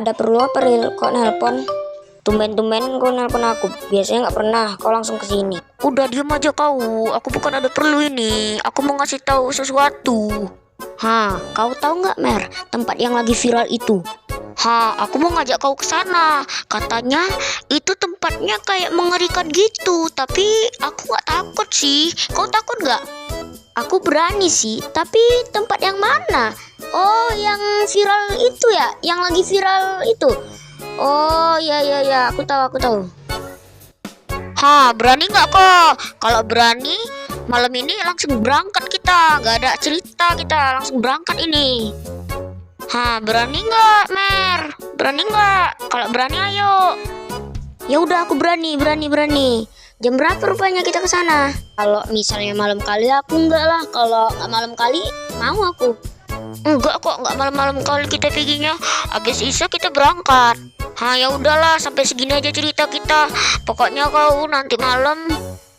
Ada perlu apa, Ril? Kok nelpon? Tumben-tumben kau nelpon aku. Biasanya nggak pernah. Kau langsung ke sini. Udah diam aja kau. Aku bukan ada perlu ini. Aku mau ngasih tahu sesuatu. Kau tahu nggak, Mer? Tempat yang lagi viral itu. Aku mau ngajak kau ke sana. Katanya itu tempatnya kayak mengerikan gitu. Tapi aku nggak takut sih. Kau takut nggak? Aku berani sih. Tapi tempat yang mana? Oh, yang viral itu ya? Yang lagi viral itu. Oh, ya. Aku tahu. Berani nggak kok? Kalau berani, malam ini langsung berangkat kita. Gak ada cerita, kita langsung berangkat ini. Berani nggak, Mer? Berani nggak? Kalau berani ayo. Ya udah, aku berani. Jam berapa rupanya kita ke sana? Kalau misalnya malam kali aku enggak lah. Kalau nggak malam kali mau aku. Enggak kok, enggak malam-malam kali kita perginya. Habis Isya kita berangkat. Ya udahlah, sampai segini aja cerita kita. Pokoknya kau nanti malam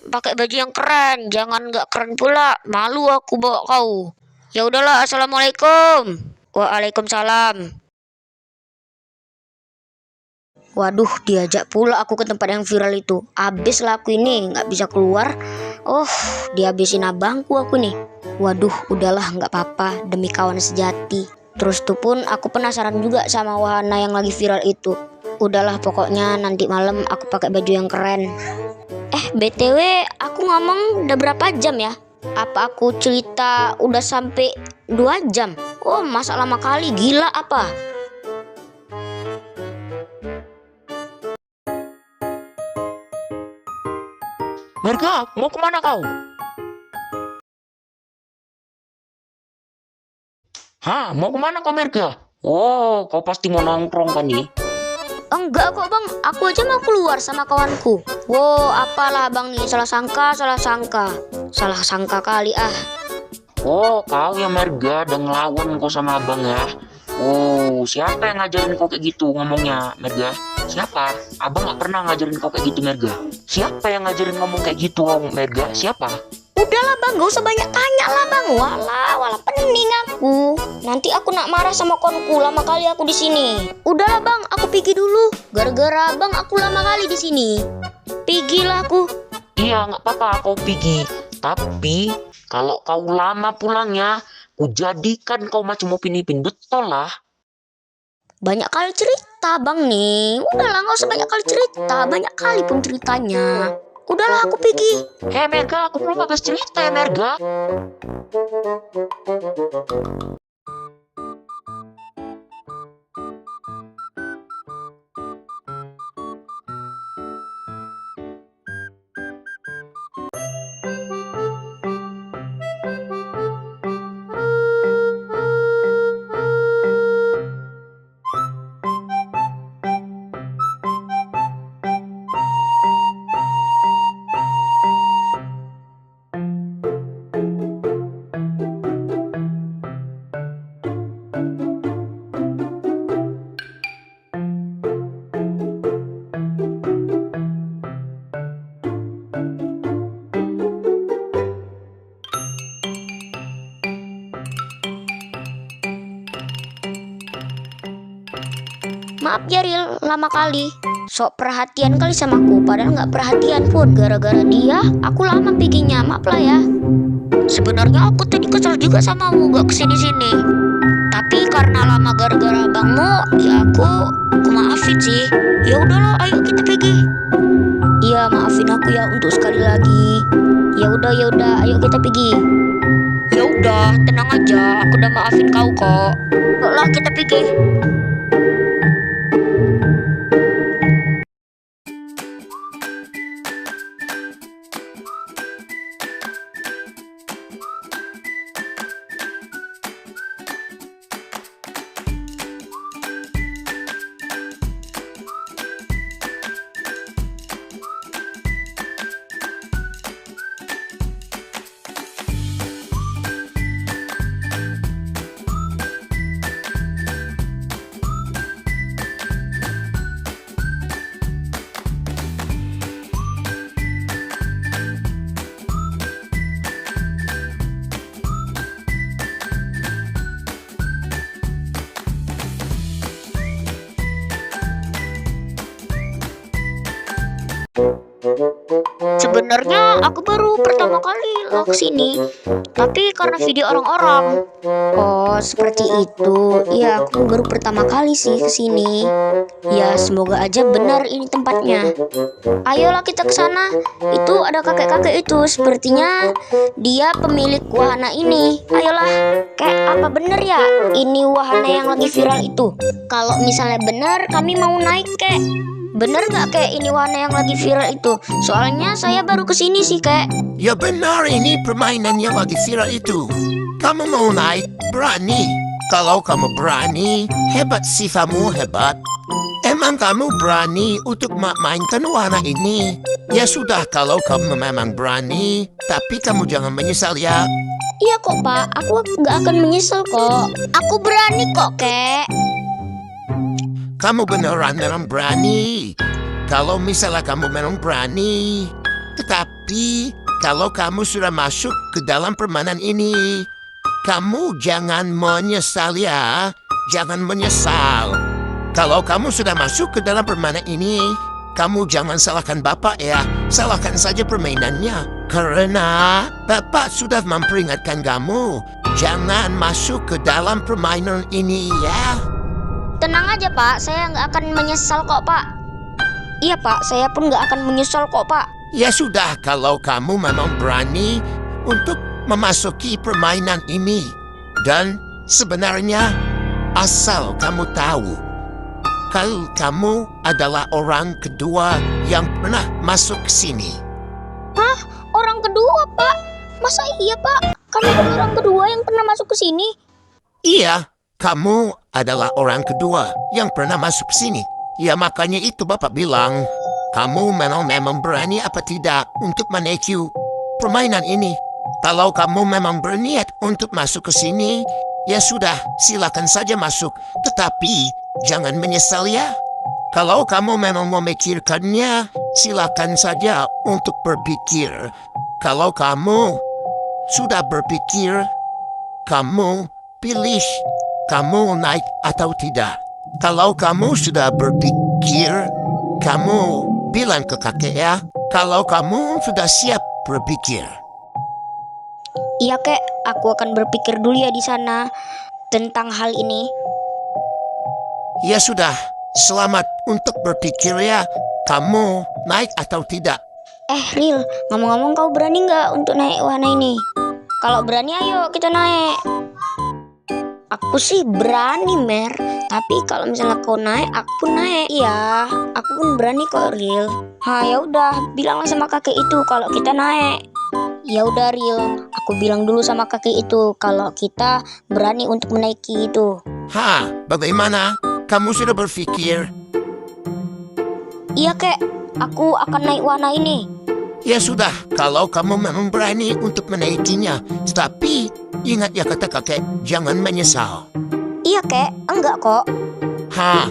pakai baju yang keren, jangan enggak keren pula. Malu aku bawa kau. Ya udahlah, assalamualaikum. Waalaikumsalam. Waduh, diajak pula aku ke tempat yang viral itu. Abis lah aku ini, nggak bisa keluar. Oh, dihabisin abangku aku nih. Waduh, udahlah, nggak apa-apa, demi kawan sejati. Terus tuh pun aku penasaran juga sama wahana yang lagi viral itu. Udahlah, pokoknya nanti malam aku pakai baju yang keren. BTW, aku ngomong udah berapa jam ya? Apa aku cerita udah sampai 2 jam? Oh, masa lama kali, gila apa? Merga, mau kemana kau? Mau kemana kau, Merga? Oh, kau pasti mau nongkrong kan nih? Enggak kok bang, aku aja mau keluar sama kawanku. Wow, apalah bang nih, salah sangka kali ah. Oh, kau ya Merga, udah ngelawan kau sama abang ya. Oh, siapa yang ngajarin kau kayak gitu ngomongnya, Merga? Siapa? Abang gak pernah ngajarin kau kayak gitu, Merga. Siapa yang ngajarin ngomong kayak gitu, Merga? Siapa? Udahlah bang, gak usah banyak tanya lah bang. Walah pening aku. Nanti aku nak marah sama konku, lama kali aku di sini. Udahlah bang, aku pergi dulu. Gara-gara bang aku lama kali di sini. Pergilah aku. Iya, nggak apa-apa kau pergi. Tapi kalau kau lama pulangnya, ku jadikan kau macam Upin Ipin, betul lah. Banyak kali cerita bang nih. Udahlah, gak usah banyak kali cerita. Banyak kali pun ceritanya. Udahlah, aku pergi. Merga, aku belum habis cerita ya, Merga. Maaf ya Ril, lama kali. Sok perhatian kali sama aku, padahal nggak perhatian pun. Gara-gara dia, aku lama perginya. Maaf lah ya. Sebenarnya aku tadi kesel juga sama kamu gak kesini-sini. Tapi karena lama gara-gara abangmu, ya aku maafin sih. Ya udahlah, ayo kita pergi. Iya, maafin aku ya untuk sekali lagi. Ya udah, ayo kita pergi. Ya udah, tenang aja, aku udah maafin kau kok. Yuk lah, kita pergi. Sebenarnya aku baru pertama kali lo kesini, tapi karena video orang-orang. Oh, seperti itu. Ya, aku baru pertama kali sih kesini. Ya, semoga aja benar ini tempatnya. Ayolah kita ke sana. Itu ada kakek-kakek itu, sepertinya dia pemilik wahana ini. Ayolah. Kayak apa bener ya? Ini wahana yang lagi viral itu. Kalau misalnya benar, kami mau naik kek. Bener nggak kayak ini wahana yang lagi viral itu? Soalnya saya baru kesini sih kek. Ya benar, ini permainan yang lagi viral itu. Kamu mau naik? Berani. Kalau kamu berani, hebat sih kamu, hebat. Emang kamu berani untuk mainkan wahana ini? Ya sudah, kalau kamu memang berani, tapi kamu jangan menyesal ya. Iya kok Pak, aku nggak akan menyesal kok. Aku berani kok kek. Kamu beneran memang berani. Kalau misalnya kamu memang berani. Tetapi kalau kamu sudah masuk ke dalam permainan ini, kamu jangan menyesal ya. Jangan menyesal. Kalau kamu sudah masuk ke dalam permainan ini, kamu jangan salahkan Bapak ya. Salahkan saja permainannya. Karena Bapak sudah memperingatkan kamu. Jangan masuk ke dalam permainan ini ya. Tenang aja Pak, saya nggak akan menyesal kok Pak. Iya Pak, saya pun nggak akan menyesal kok Pak. Ya sudah, kalau kamu memang berani untuk memasuki permainan ini. Dan sebenarnya asal kamu tahu, kalau kamu adalah orang kedua yang pernah masuk ke sini. Hah? Orang kedua Pak? Masa iya Pak? Kamu orang kedua yang pernah masuk ke sini? Iya, kamu adalah orang kedua yang pernah masuk ke sini. Ya makanya itu Bapak bilang, kamu memang berani apa tidak untuk menaiki permainan ini. Kalau kamu memang berniat untuk masuk ke sini, ya sudah, silakan saja masuk. Tetapi jangan menyesal ya. Kalau kamu memang memikirkannya, silakan saja untuk berpikir. Kalau kamu sudah berpikir, kamu pilih kamu naik atau tidak. Kalau kamu sudah berpikir, kamu bilang ke kakek ya. Kalau kamu sudah siap berpikir. Iya kek, aku akan berpikir dulu ya di sana tentang hal ini. Ya sudah, selamat untuk berpikir ya. Kamu naik atau tidak. Ril, ngomong-ngomong kau berani nggak untuk naik wahana ini? Kalau berani ayo kita naik. Aku sih berani Mer, tapi kalau misalnya kau naik, aku pun naik. Iya, aku pun berani kok Ril. Ya udah, bilanglah sama kakek itu kalau kita naik. Ya udah Ril, aku bilang dulu sama kakek itu kalau kita berani untuk menaiki itu. Bagaimana? Kamu sudah berpikir? Iya kek, aku akan naik wahana ini. Ya sudah, kalau kamu memang berani untuk menaikinya. Tapi ingat ya kata kakek, jangan menyesal. Iya kek, enggak kok.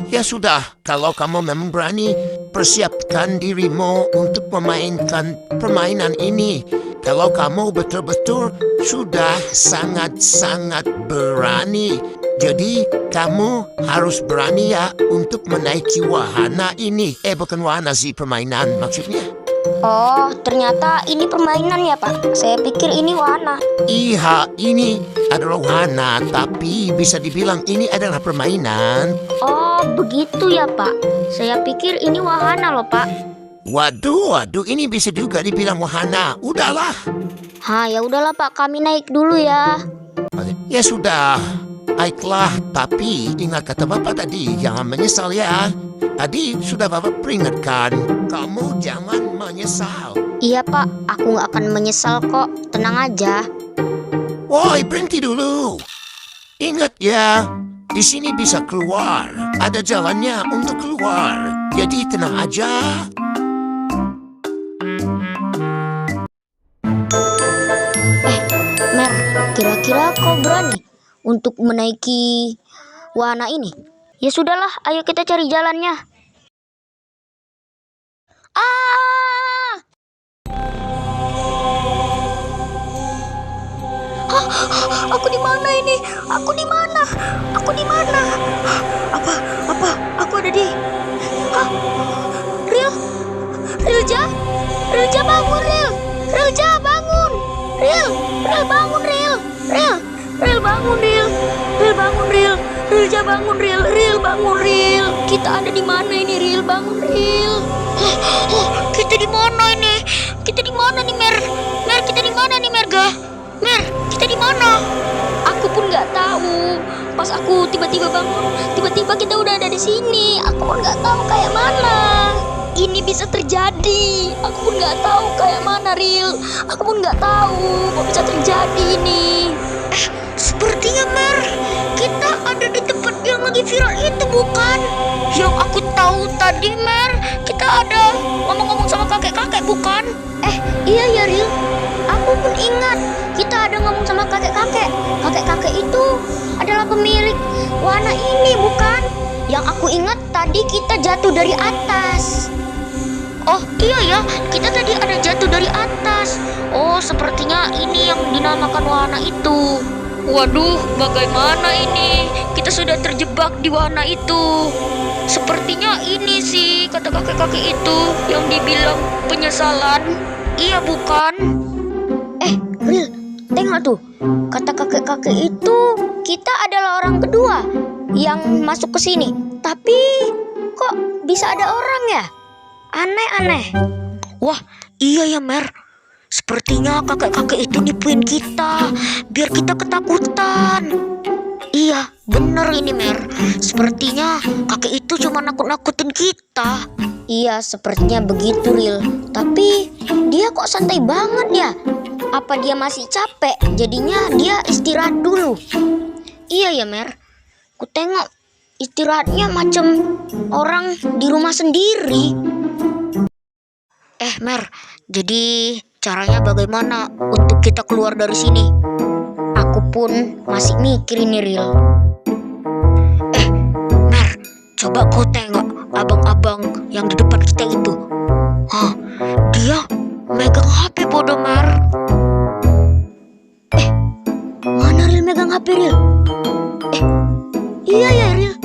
Ya sudah, kalau kamu memang berani, persiapkan dirimu untuk memainkan permainan ini. Kalau kamu betul-betul sudah sangat-sangat berani, jadi kamu harus berani ya untuk menaiki wahana ini. Bukan wahana sih, permainan maksudnya. Oh, ternyata ini permainan ya Pak. Saya pikir ini wahana. Iya, ini adalah wahana, tapi bisa dibilang ini adalah permainan. Oh, begitu ya Pak. Saya pikir ini wahana loh Pak. Waduh, ini bisa juga dibilang wahana. Udahlah. Ya udahlah Pak, kami naik dulu ya. Ya sudah, naiklah. Tapi ingat kata Bapak tadi, jangan menyesal ya. Tadi sudah Bapak peringatkan, kamu jangan menyesal. Iya Pak, aku nggak akan menyesal kok. Tenang aja. Woi, berhenti dulu. Ingat ya, di sini bisa keluar. Ada jalannya untuk keluar. Jadi tenang aja. Mer, kira-kira kau berani untuk menaiki wahana ini? Ya sudahlah, ayo kita cari jalannya. Aku di mana ini? Aku di mana? Aku di mana? Apa? Aku ada di? Ril? Ril jatuh. Rilja bangun, Ril. Rilja bangun. Ril bangun, Ril. Ril bangun, Ril. Ril bangun, Ril. Rilja bangun, Ril. Ril bangun, Ril. Kita ada di mana ini, Ril? Bangun, Ril. Kita di mana ini? Kita di mana nih, Mer? Mer, kita di mana nih, Merga? Mer, kita di mana? Aku pun nggak tahu. Pas aku tiba-tiba bangun, tiba-tiba kita udah ada di sini. Aku pun nggak tahu kayak mana ini bisa terjadi. Aku pun nggak tahu kayak mana, Ril. Aku pun nggak tahu kok bisa terjadi ini. Sepertinya, Mer, kita ada di tempat yang lagi viral itu, bukan? Yang aku tahu tadi, Mer, kita ada ngomong-ngomong sama kakek-kakek, bukan? Iya ya, Ril. Aku pun ingat kita ada ngomong sama kakek-kakek. Kakek-kakek itu adalah pemilik wahana ini, bukan? Yang aku ingat tadi kita jatuh dari atas. Oh iya ya, kita tadi ada jatuh dari atas. Oh, sepertinya ini yang dinamakan wahana itu. Waduh, bagaimana ini? Kita sudah terjebak di wahana itu. Sepertinya ini sih kata kakek-kakek itu yang dibilang penyesalan. Iya bukan? Ril, tengok tuh. Kata kakek-kakek itu kita adalah orang kedua yang masuk ke sini. Tapi kok bisa ada orang ya? Aneh-aneh. Wah, iya ya, Mer. Sepertinya kakek-kakek itu nipuin kita biar kita ketakutan. Iya, bener ini, Mer. Sepertinya kakek itu cuma nakut-nakutin kita. Iya, sepertinya begitu, Ril. Tapi dia kok santai banget ya? Apa dia masih capek? Jadinya dia istirahat dulu. Iya ya, Mer. Ku tengok istirahatnya macam orang di rumah sendiri. Mer, jadi caranya bagaimana untuk kita keluar dari sini? Aku pun masih mikir ini, Ril. Mer, coba kau tengok abang-abang yang di depan kita itu. Dia megang HP bodoh, Mer. Mana Ril megang HP, Ril? Iya ya, Ril.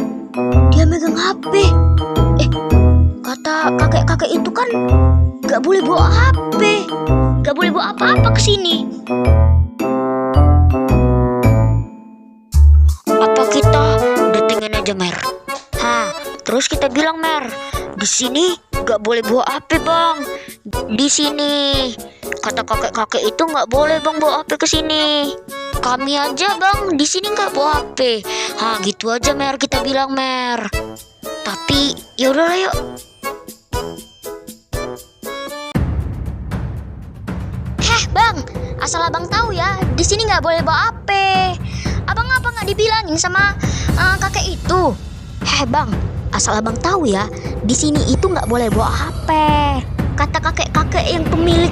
Dia megang HP. Kata kakek-kakek itu kan gak boleh bawa HP. Gak boleh bawa apa-apa ke sini. Apa kita datengin aja, Mer? Terus kita bilang, Mer, di sini gak boleh bawa HP, Bang. Di sini kata kakek-kakek itu gak boleh, Bang, bawa HP ke sini. Kami aja, Bang, di sini gak bawa HP. Gitu aja, Mer, kita bilang, Mer. Tapi ya udahlah, yuk. Bang, asal abang tahu ya, di sini nggak boleh bawa HP. Abang apa nggak dibilangin sama kakek itu? Bang, asal abang tahu ya, di sini itu nggak boleh bawa HP. Kata kakek-kakek yang pemilik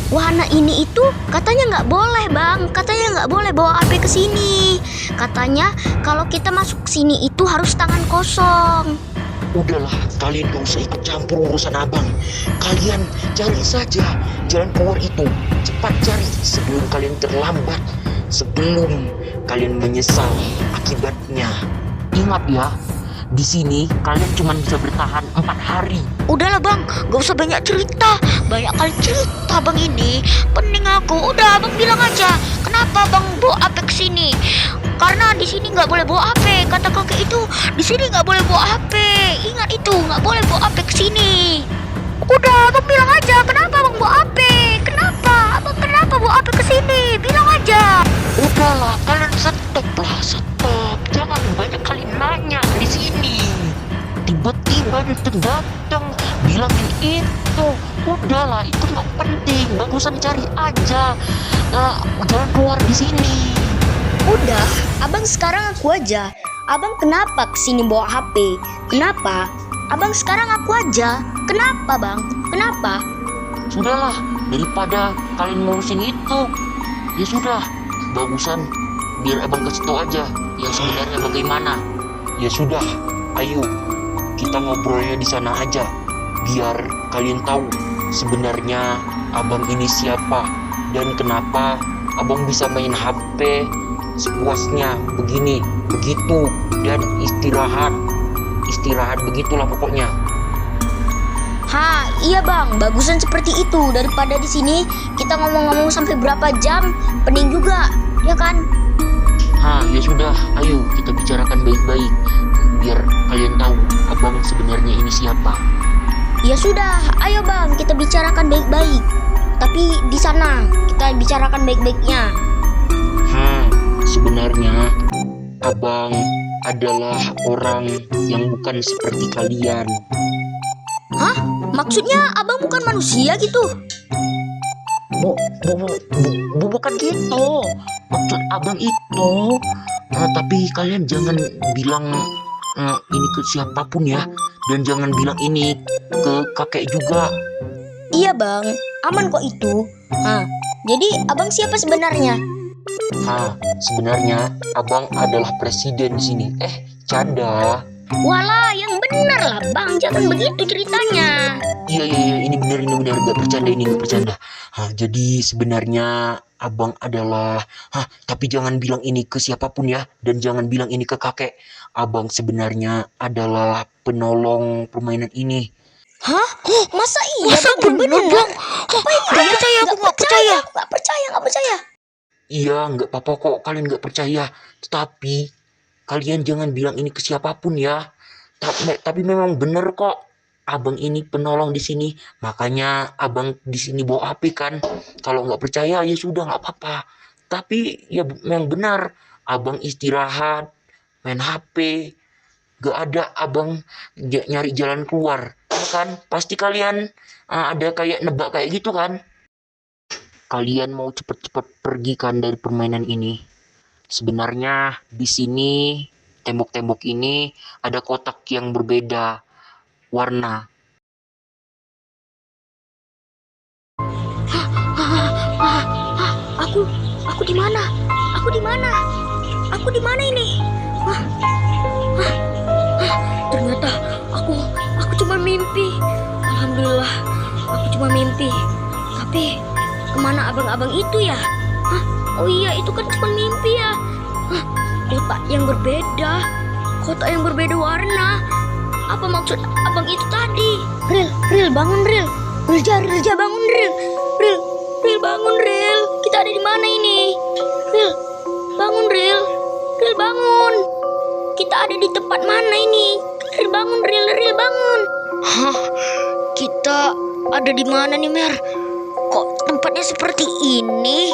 wahana ini itu katanya nggak boleh, Bang. Katanya nggak boleh bawa HP ke sini. Katanya kalau kita masuk ke sini itu harus tangan kosong. Udahlah, kalian gak usah ikut campur urusan abang. Kalian cari saja jalan keluar itu. Cepat cari sebelum kalian terlambat, sebelum kalian menyesal akibatnya. Ingat ya, di sini kalian cuma bisa bertahan 4 hari. Udahlah, Bang, gak usah banyak cerita. Banyak kali cerita, Bang, ini pening aku. Udah, Abang bilang aja, kenapa Bang bawa HP ke sini? Karena di sini nggak boleh bawa HP. Kata kakek itu di sini nggak boleh bawa HP. Ingat itu, nggak boleh bawa HP ke sini. Udah, Abang bilang aja, kenapa Abang bawa HP? Kenapa? Abang kenapa bawa HP ke sini? Bilang aja. Udahlah, kalian stop lah, stop. Jangan banyak kali nanya di sini. Tiba-tiba itu datang bilangin itu. Udahlah, itu nggak penting. Bagusan cari aja jalan keluar di sini. Udah, abang sekarang aku aja. Abang kenapa kesini bawa HP? Kenapa? Abang sekarang aku aja. Kenapa, Bang? Kenapa? Sudahlah, daripada kalian ngurusin itu, ya sudah, bagusan biar abang kasih tau aja yang sebenarnya bagaimana. Ya sudah, ayo kita ngobrolnya di sana aja, biar kalian tahu sebenarnya abang ini siapa dan kenapa abang bisa main HP sepuasnya begini, begitu, dan istirahat begitulah pokoknya. Iya bang, bagusan seperti itu daripada di sini kita ngomong-ngomong sampai berapa jam, pening juga, ya kan? Ya sudah, ayo kita bicarakan baik-baik biar kalian tahu abang sebenarnya ini siapa. Ya sudah, ayo bang, kita bicarakan baik-baik. Tapi di sana kita bicarakan baik-baiknya. Sebenarnya abang adalah orang yang bukan seperti kalian. Maksudnya abang bukan manusia gitu? Bukan gitu. Maksud abang itu. Tapi kalian jangan bilang ini ke siapapun ya. Dan jangan bilang ini ke kakek juga. Iya bang, aman kok itu. Jadi abang siapa sebenarnya? Sebenarnya abang adalah presiden di sini. Canda. Walah, yang benar lah bang, jangan begitu ceritanya. Iya, ini benar, nggak bercanda. Jadi sebenarnya abang adalah, tapi jangan bilang ini ke siapapun ya, dan jangan bilang ini ke kakek. Abang sebenarnya adalah penolong permainan ini. Masa iya bang? Bener bang? Nggak percaya, aku nggak percaya. Nggak percaya. Iya, nggak apa-apa kok kalian nggak percaya. Tetapi kalian jangan bilang ini ke siapapun ya. Tapi memang bener kok. Abang ini penolong di sini. Makanya abang di sini bawa HP kan. Kalau nggak percaya ya sudah nggak apa-apa. Tapi ya memang benar. Abang istirahat, main HP. Gak ada abang nyari jalan keluar. Kan pasti kalian ada kayak nebak kayak gitu kan. Kalian mau cepet-cepet pergi kan dari permainan ini. Sebenarnya di sini tembok-tembok ini ada kotak yang berbeda warna. Aku di mana? Aku di mana ini? Ternyata aku cuma mimpi. Alhamdulillah, aku cuma mimpi. Tapi kemana abang-abang itu ya? Oh iya, itu kan cuma mimpi ya. Kotak yang berbeda warna. Apa maksud abang itu tadi? Ril, bangun Ril. Rilja bangun Ril. Ril bangun Ril. Kita ada di mana ini? Ril, bangun Ril. Ril bangun. Kita ada di tempat mana ini? Ril bangun Ril bangun. Kita ada di mana nih, Mer? Kok tempatnya seperti ini?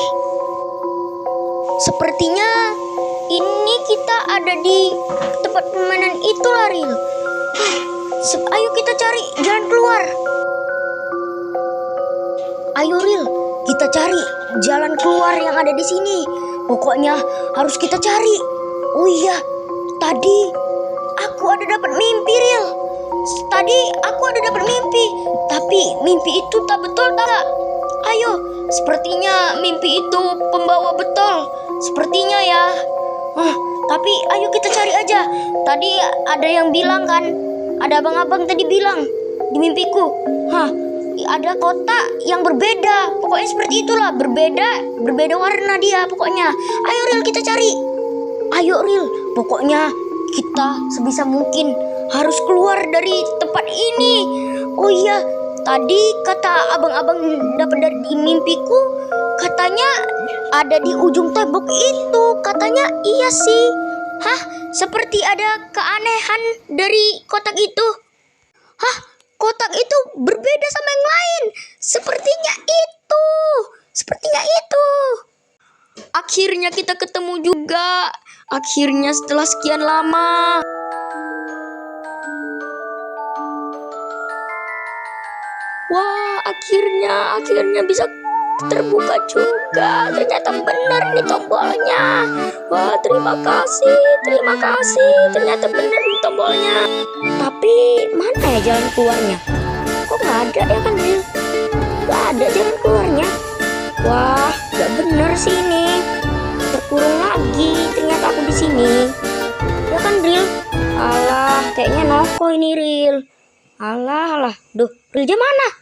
Sepertinya ini kita ada di tempat permainan itu lah Ril. Ayo kita cari jalan keluar. Ayo Ril, kita cari jalan keluar yang ada di sini. Pokoknya harus kita cari. Oh iya, tadi aku ada dapat mimpi Ril. Tapi mimpi itu tak betul tak? Ayo, sepertinya mimpi itu pembawa betul. Sepertinya ya. Tapi ayo kita cari aja. Tadi ada yang bilang kan, ada abang-abang tadi bilang di mimpiku, ada kotak yang berbeda. Pokoknya seperti itulah, berbeda warna dia pokoknya. Ayo Ril, kita cari. Ayo Ril, pokoknya kita sebisa mungkin harus keluar dari tempat ini. Oh iya, tadi kata abang-abang dapat dari mimpiku, katanya ada di ujung tembok itu. Katanya iya sih. Seperti ada keanehan dari kotak itu. Kotak itu berbeda sama yang lain. Sepertinya itu. Akhirnya kita ketemu juga. Akhirnya setelah sekian lama. Wah, akhirnya bisa terbuka juga. Ternyata benar nih tombolnya. Wah, terima kasih. Ternyata benar nih tombolnya. Tapi mana ya jalan keluarnya? Kok nggak ada ya kan Ril? Nggak ada jalan keluarnya. Wah, nggak benar sih ini. Terkurung lagi. Ternyata aku di sini. Ya kan Ril? Alah, kayaknya noko ini Ril. Alah. Duh, Rilja mana?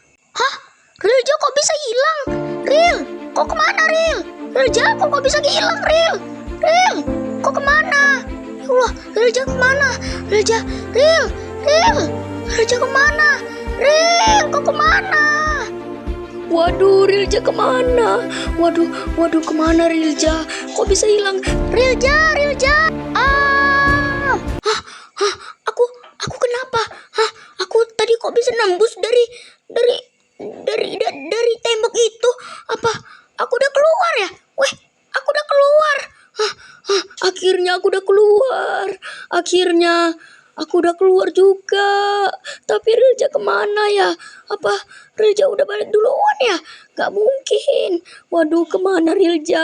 Rilja kok bisa hilang? Ril, kok kemana Ril? Rilja kok bisa hilang Ril? Ril, kok kemana? Ya Allah, Rilja kemana? Rilja kemana? Ril, kau kemana? Waduh, Rilja kemana? Waduh, kemana Rilja? Kok bisa hilang? Rilja! Ah, aku kenapa? Aku tadi kok bisa nembus dari tembok itu? Apa? Aku udah keluar ya? Weh, aku udah keluar. Akhirnya aku udah keluar. Aku udah keluar juga. Tapi Rilja kemana ya? Apa Rilja udah balik duluan ya? Gak mungkin. Waduh, kemana Rilja?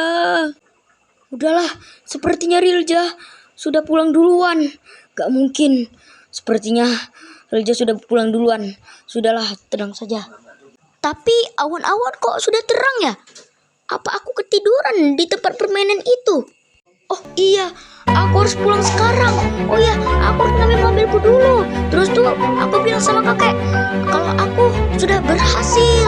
Udahlah, sepertinya Rilja sudah pulang duluan. Gak mungkin. Sepertinya Rilja sudah pulang duluan. Sudahlah, tenang saja. Tapi awan-awan kok sudah terang ya? Apa aku ketiduran di tempat permainan itu? Oh iya, aku harus pulang sekarang. Oh iya, aku harus ngambil mobilku dulu. Terus tuh aku bilang sama kakek kalau aku sudah berhasil.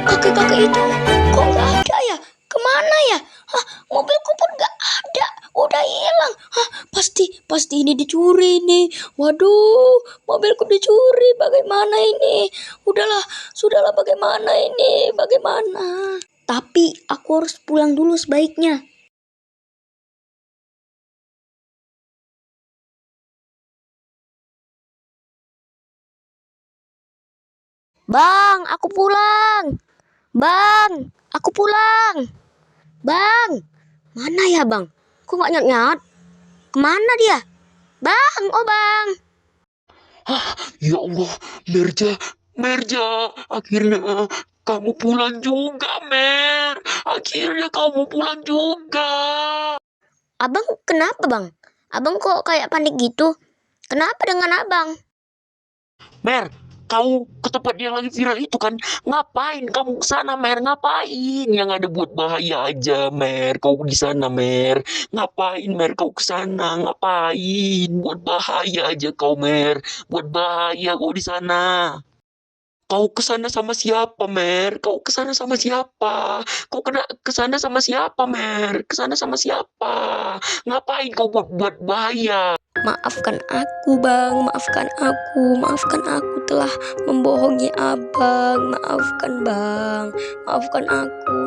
Kakek-kakek itu kok nggak ada ya? Kemana ya? Mobilku pun nggak ada, udah hilang. Pasti ini dicuri nih. Waduh, mobilku dicuri. Bagaimana ini? Sudahlah, bagaimana ini? Bagaimana? Tapi aku harus pulang dulu sebaiknya. Bang, aku pulang. Bang, aku pulang. Bang, mana ya bang? Kok nggak nyat-nyat? Kemana dia? Bang, oh bang. Ya Allah, Merja, akhirnya kamu pulang juga, Mer. Akhirnya kamu pulang juga. Abang kenapa bang? Abang kok kayak panik gitu? Kenapa dengan abang? Mer, kau ke tempat yang lagi viral itu kan? Ngapain kamu ke sana, Mer? Ngapain? Yang ada buat bahaya aja, Mer. Kau di sana, Mer. Ngapain, Mer? Kau ke sana? Ngapain? Buat bahaya aja kau, Mer. Buat bahaya kau di sana. Kau ke sana sama siapa, Mer? Kau ke sana sama siapa? Kau kena ke sana sama siapa, Mer? Ke sana sama siapa? Ngapain kau buat bahaya? Maafkan aku bang, maafkan aku telah membohongi abang. Maafkan bang, maafkan aku.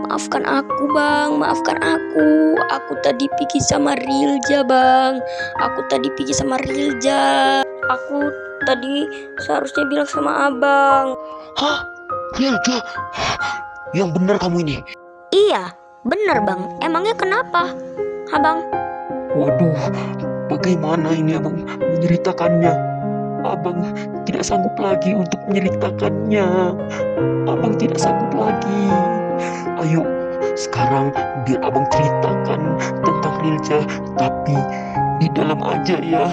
Maafkan aku bang, maafkan aku. Aku tadi pergi sama Rilja bang. Aku tadi seharusnya bilang sama abang. Hah? Rilja? Yang benar kamu ini? Iya, bener bang. Emangnya kenapa, abang? Waduh, bagaimana ini abang menceritakannya? Abang tidak sanggup lagi untuk menceritakannya. Abang tidak sanggup lagi. Ayo, sekarang biar abang ceritakan tentang Rilja, tapi di dalam aja ya.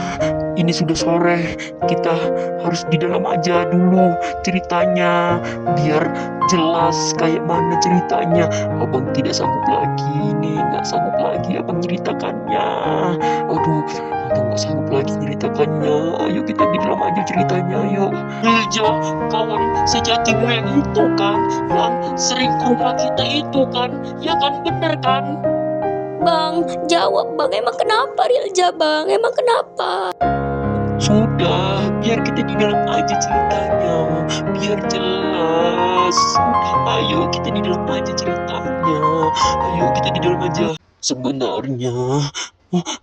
Ini sudah sore, kita harus di dalam aja dulu ceritanya, biar jelas kayak mana ceritanya. Abang tidak sanggup lagi nih, nggak sanggup lagi abang ceritakannya. Aduh, abang nggak sanggup lagi ceritakannya. Ayo kita di dalam aja ceritanya, ayo. Rilja, kawan sejatimu yang itu kan, yang sering ke rumah kita itu kan, ya kan, bener kan? Bang, jawab bang. Emang kenapa Rilja bang? Emang kenapa? Sudah, biar kita di dalam aja ceritanya, biar jelas. Sudah, ayo kita di dalam aja ceritanya. Ayo kita di dalam aja. Sebenarnya,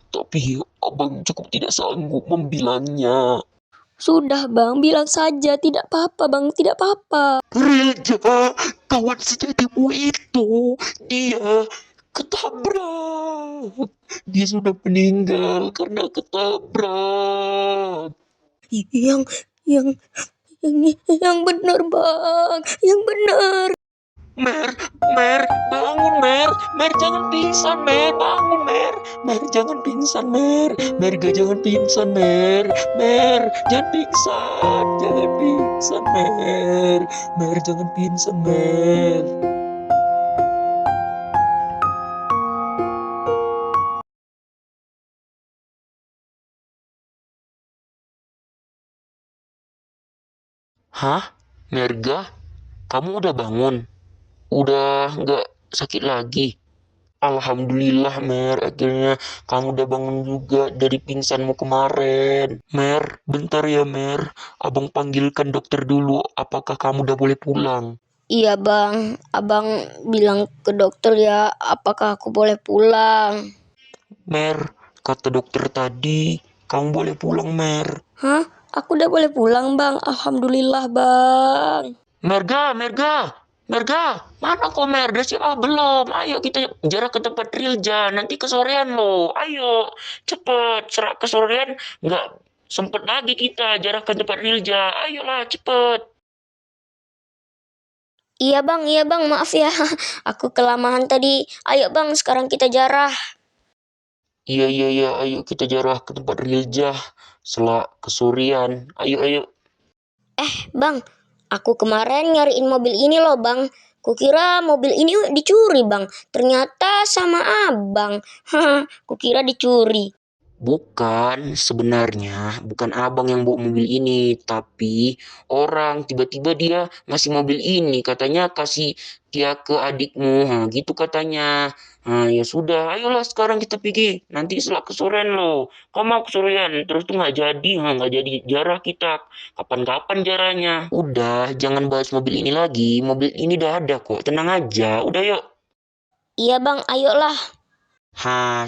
tapi abang cukup tidak sanggup membilangnya. Sudah bang, bilang saja. Tidak apa-apa bang, tidak apa-apa. Rilja, kawan sejatimu itu, dia ketabrak. Dia sudah meninggal karena ketabrak. Yang yang yang benar bang, yang benar. Mer, bangun Mer jangan pingsan bangun Mer jangan pingsan Mer gak jangan pingsan Mer jangan pingsan Mer jangan pingsan Mer. Hah? Merga? Kamu udah bangun? Udah nggak sakit lagi? Alhamdulillah, Mer. Akhirnya kamu udah bangun juga dari pingsanmu kemarin. Mer, bentar ya, Mer. Abang panggilkan dokter dulu. Apakah kamu udah boleh pulang? Iya bang, abang bilang ke dokter ya, apakah aku boleh pulang? Mer, kata dokter tadi, kamu boleh pulang, Mer. Hah? Aku udah boleh pulang bang, alhamdulillah bang. Merga, Merga, Merga, mana kau Mer? Udah siap? Belum. Ayo kita jarak ke tempat Rilja. Nanti kesorean loh. Ayo, cepet. Serak kesorean, nggak sempet lagi kita jarak ke tempat Rilja. Ayolah, cepet. Iya bang, maaf ya, aku kelamahan tadi. Ayo bang, sekarang kita jarah. Iya, iya, iya. Ayo kita jarak ke tempat Rilja. Setelah kesorean. Ayo, ayo. Bang, aku kemarin nyariin mobil ini loh bang. Kukira mobil ini dicuri bang, ternyata sama abang. Kukira dicuri. Bukan, sebenarnya bukan abang yang bawa mobil ini, tapi orang tiba-tiba dia ngasih mobil ini, katanya kasih dia ke adikmu, gitu katanya. Ya sudah, ayolah sekarang kita pergi, nanti setelah kesorean loh. Kau mau kesorean, terus tuh nggak jadi, nggak jadi jarah kita. Kapan-kapan jarahnya. Udah, jangan bahas mobil ini lagi, mobil ini udah ada kok, tenang aja, udah yuk. Iya bang, ayolah.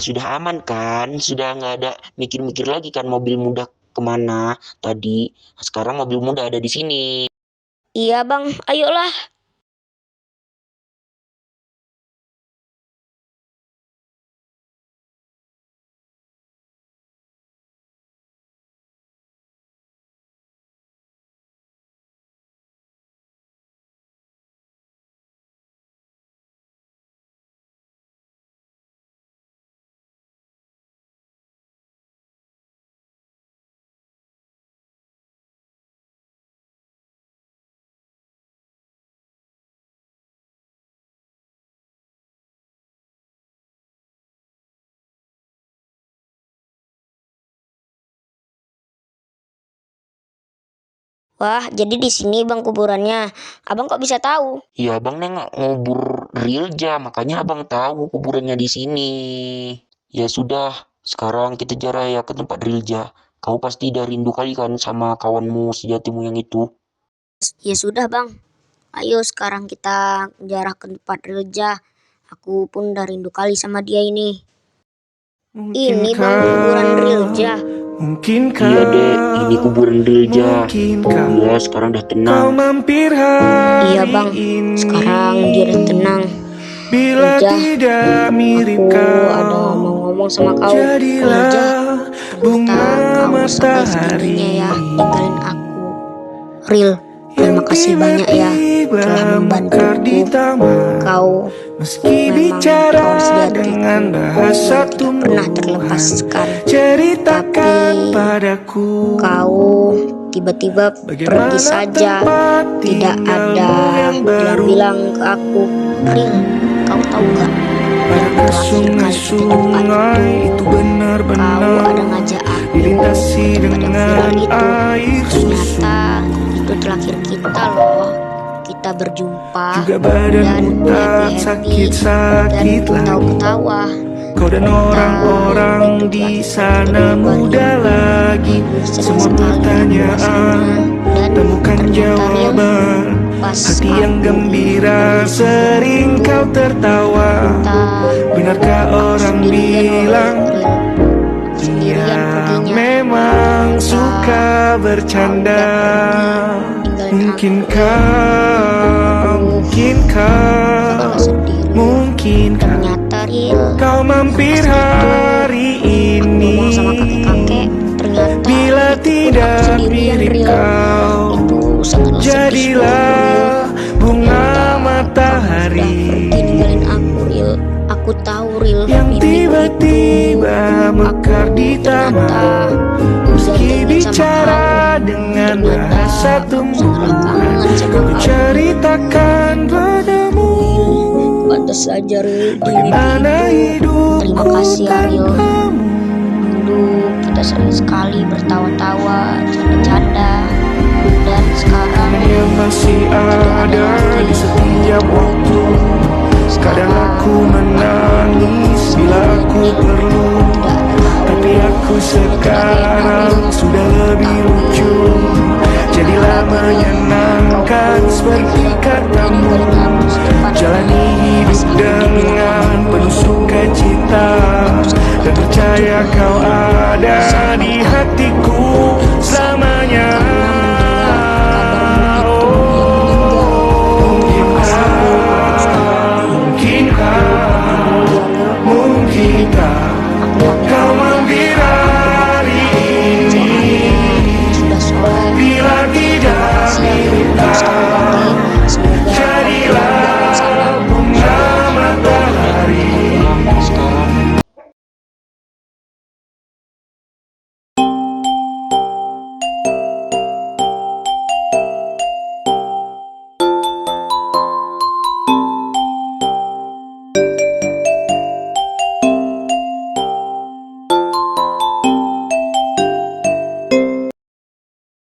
Sudah aman kan? Sudah nggak ada mikir-mikir lagi kan mobil muda kemana tadi? Sekarang mobil muda ada di sini. Iya bang, ayolah. Wah, jadi di sini bang kuburannya. Abang kok bisa tahu? Ya abang nengok ngubur Rilja, makanya abang tahu kuburannya di sini. Ya sudah, sekarang kita jarah ya ke tempat Rilja. Kau pasti udah rindu kali kan sama kawanmu sejatimu yang itu. Ya sudah bang. Ayo sekarang kita jarah ke tempat Rilja. Aku pun udah rindu kali sama dia ini. Ini bang kuburan Rilja. Iya dek, ini kuburan Rilja. Oh iya, sekarang udah tenang. Iya bang, sekarang dia udah tenang. Rilja, aku ada mau ngomong sama kau. Rilja, ternyata kau sampai segininya ya tinggalin aku. Ril, terima kasih banyak ya telah membantuku. Kau memang kawan sejatiku, tidak pernah terlepaskan. Tapi kau tiba-tiba pergi saja, tidak ada bilang-bilang ke aku. Ril, kau tahu gak? Yang terakhir kali kita jumpa itu kau ada ngajak aku ke tempat yang viral itu. Ternyata itu terakhir kita loh. Kita berjumpa dan happy dan ketawa-ketawa. Kau dan orang-orang di sana muda lagi. Semua pertanyaan temukan jawaban. Hati yang gembira sering kau tertawa. Benarkah orang bilang dia memang suka bercanda? Mungkinkah Ternyata Ril, kau mampir hari ini? ngomong sama kakek-kakek, ternyata Bila tidak sendirian mirip Ril. kau, Itu sangatlah sedih jadilah bunga Udah matahari pergi ninggalin aku Ril. Aku tahu Ril, yang mimpiku tiba-tiba itu mekar di ternyata taman. udah Meski ingat sama bicara kau. dengan Ternyata bahasa aku tumbuhan, sangat kangen sama ku kau. ceritakan padamu Pantas saja Ril di mimpi bagaimana itu. hidupku Terima kasih ya Ril. tanpamu. Dulu kita sering sekali bertawa-tawa, canda-canda. Dan sekarang masih ada di setiap waktu. Kadang aku menangis bila aku perlu, tapi aku sekarang sudah lebih lucu. Jadilah menyenangkan seperti katamu, jalani hidup dengan penuh sukacita, dan percaya kau ada di hati.